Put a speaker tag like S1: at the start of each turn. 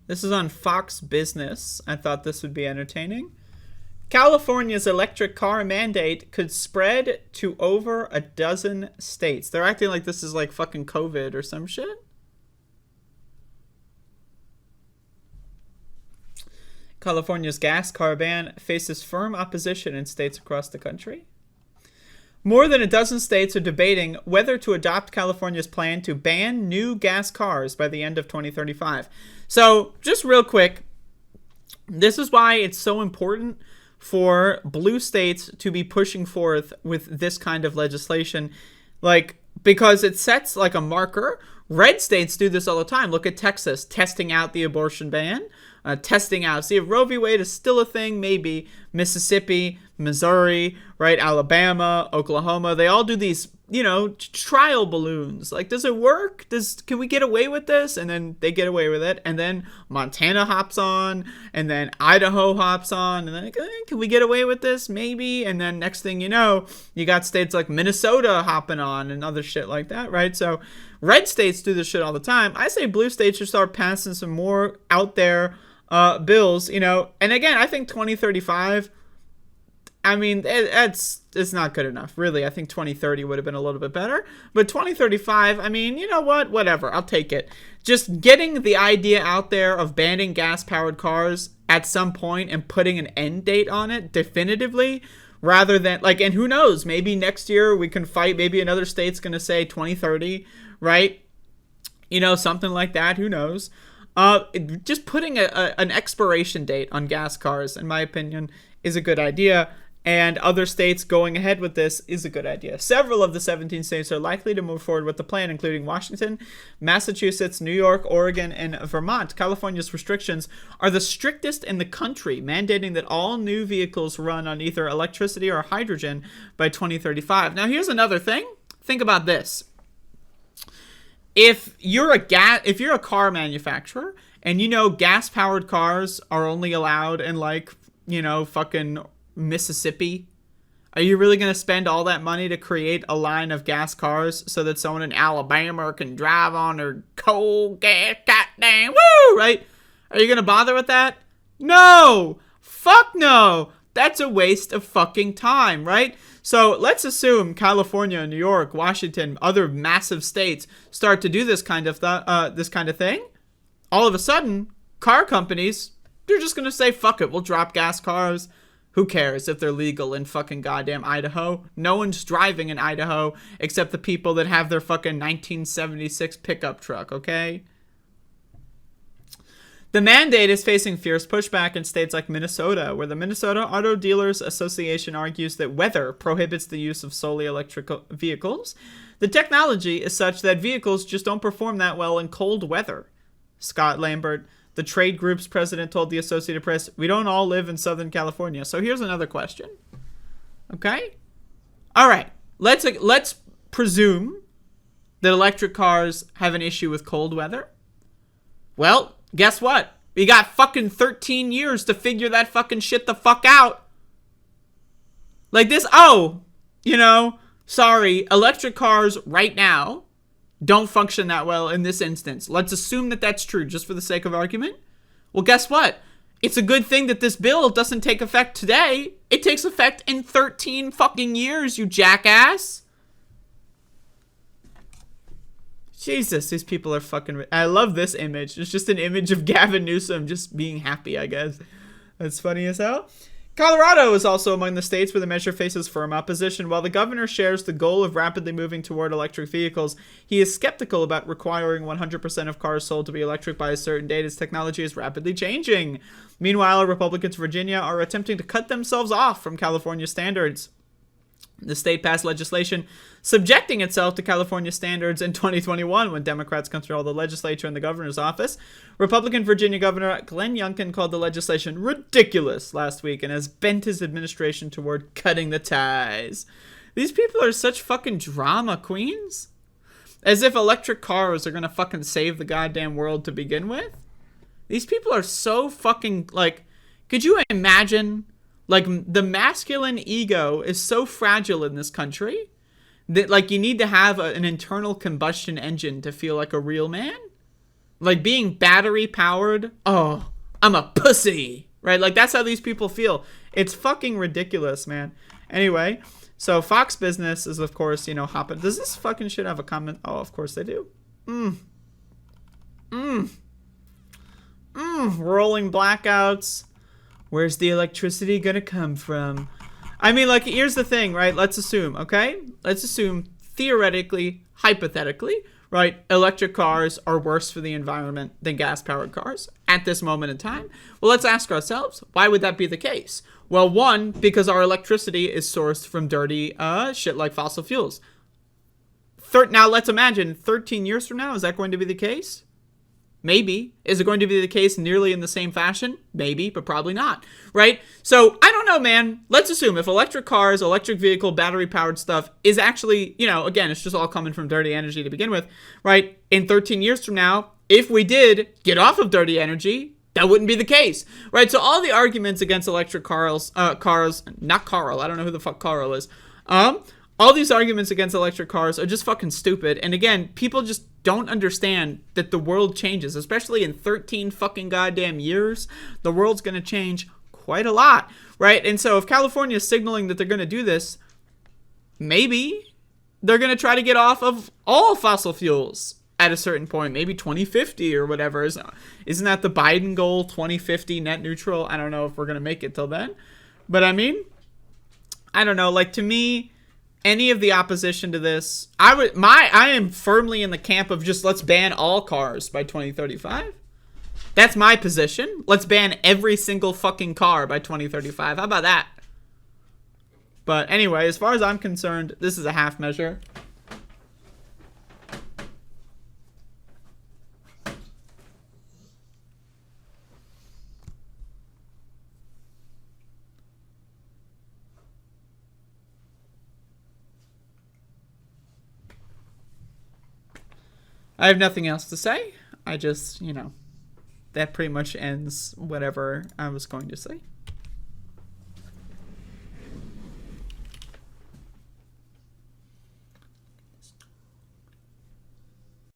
S1: This is on Fox Business. I thought this would be entertaining. California's electric car mandate could spread to over a dozen states. They're acting like this is like fucking COVID or some shit. California's gas car ban faces firm opposition in states across the country. More than a dozen states are debating whether to adopt California's plan to ban new gas cars by the end of 2035. So, just real quick, this is why it's so important for blue states to be pushing forth with this kind of legislation. Like, because it sets like a marker. Red states do this all the time. Look at Texas testing out the abortion ban, testing out. See if Roe v. Wade is still a thing, maybe. Mississippi, Missouri, right? Alabama, Oklahoma. They all do these, trial balloons. Like, does it work? Can we get away with this? And then they get away with it. And then Montana hops on. And then Idaho hops on. And then, can we get away with this? Maybe. And then next thing you know, you got states like Minnesota hopping on and other shit like that, right? So red states do this shit all the time. I say blue states should start passing some more out there bills, And again, I think 2035, I mean, it's not good enough, really. I think 2030 would have been a little bit better. But 2035, I mean, you know what? Whatever. I'll take it. Just getting the idea out there of banning gas-powered cars at some point and putting an end date on it definitively, rather than, and who knows? Maybe next year we can fight. Maybe another state's going to say 2030, right? Something like that. Who knows? Just putting an expiration date on gas cars, in my opinion, is a good idea. And other states going ahead with this is a good idea. Several of the 17 states are likely to move forward with the plan, including Washington, Massachusetts, New York, Oregon, and Vermont. California's restrictions are the strictest in the country, mandating that all new vehicles run on either electricity or hydrogen by 2035. Now, here's another thing. Think about this. If you're a car manufacturer and gas-powered cars are only allowed in fucking Mississippi, are you really going to spend all that money to create a line of gas cars so that someone in Alabama can drive on their coal gas goddamn woo, right? Are you going to bother with that? No! Fuck no! That's a waste of fucking time, right? So let's assume California, New York, Washington, other massive states start to do this kind of thing. All of a sudden, car companies, they're just going to say, fuck it, we'll drop gas cars. Who cares if they're legal in fucking goddamn Idaho? No one's driving in Idaho except the people that have their fucking 1976 pickup truck, okay? The mandate is facing fierce pushback in states like Minnesota, where the Minnesota Auto Dealers Association argues that weather prohibits the use of solely electric vehicles. The technology is such that vehicles just don't perform that well in cold weather. Scott Lambert, the trade group's president, told the Associated Press, "We don't all live in Southern California." So here's another question. Okay? All right. Let's presume that electric cars have an issue with cold weather. Well, guess what? We got fucking 13 years to figure that fucking shit the fuck out. Like this, sorry, electric cars right now don't function that well in this instance. Let's assume that that's true, just for the sake of argument. Well, guess what? It's a good thing that this bill doesn't take effect today. It takes effect in 13 fucking years, you jackass. Jesus, these people are fucking... I love this image. It's just an image of Gavin Newsom just being happy, I guess. That's funny as hell. Colorado is also among the states where the measure faces firm opposition. While the governor shares the goal of rapidly moving toward electric vehicles, he is skeptical about requiring 100% of cars sold to be electric by a certain date, as technology is rapidly changing. Meanwhile, Republicans in Virginia are attempting to cut themselves off from California standards. The state passed legislation subjecting itself to California standards in 2021 when Democrats controlled the legislature and the governor's office. Republican Virginia Governor Glenn Youngkin called the legislation ridiculous last week and has bent his administration toward cutting the ties. These people are such fucking drama queens. As if electric cars are gonna fucking save the goddamn world to begin with. These people are so fucking, could you imagine... the masculine ego is so fragile in this country that, you need to have an internal combustion engine to feel like a real man. Like being battery powered, oh, I'm a pussy, right? Like that's how these people feel. It's fucking ridiculous, man. Anyway, so Fox Business is, of course, you know, hopping. Does this fucking shit have a comment? Oh, of course they do. Rolling blackouts. Where's the electricity gonna come from? I mean, like, here's the thing, right? Let's assume, okay? Let's assume, theoretically, hypothetically, right? Electric cars are worse for the environment than gas-powered cars at this moment in time. Well, let's ask ourselves, why would that be the case? Well, one, because our electricity is sourced from dirty shit like fossil fuels. Now, let's imagine 13 years from now, is that going to be the case? Maybe. Is it going to be the case nearly in the same fashion? Maybe, but probably not, right? So, I don't know, man. Let's assume if electric cars, electric vehicle, battery-powered stuff is actually, you know, again, it's just all coming from dirty energy to begin with, right? In 13 years from now, if we did get off of dirty energy, that wouldn't be the case, right? So, all the arguments against electric cars, not Carl, I don't know who the fuck Carl is, all these arguments against electric cars are just fucking stupid. And again, people just don't understand that the world changes, especially in 13 fucking goddamn years. The world's going to change quite a lot, right? And so if California is signaling that they're going to do this, maybe they're going to try to get off of all fossil fuels at a certain point, maybe 2050 or whatever. Isn't that the Biden goal, 2050 net neutral? I don't know if we're going to make it till then. But I mean, I don't know. Like, to me, any of the opposition to this, I am firmly in the camp of just let's ban all cars by 2035. That's my position. Let's ban every single fucking car by 2035. How about that? But anyway, as far as I'm concerned, this is a half measure. I have nothing else to say. I just, you know, that pretty much ends whatever I was going to say.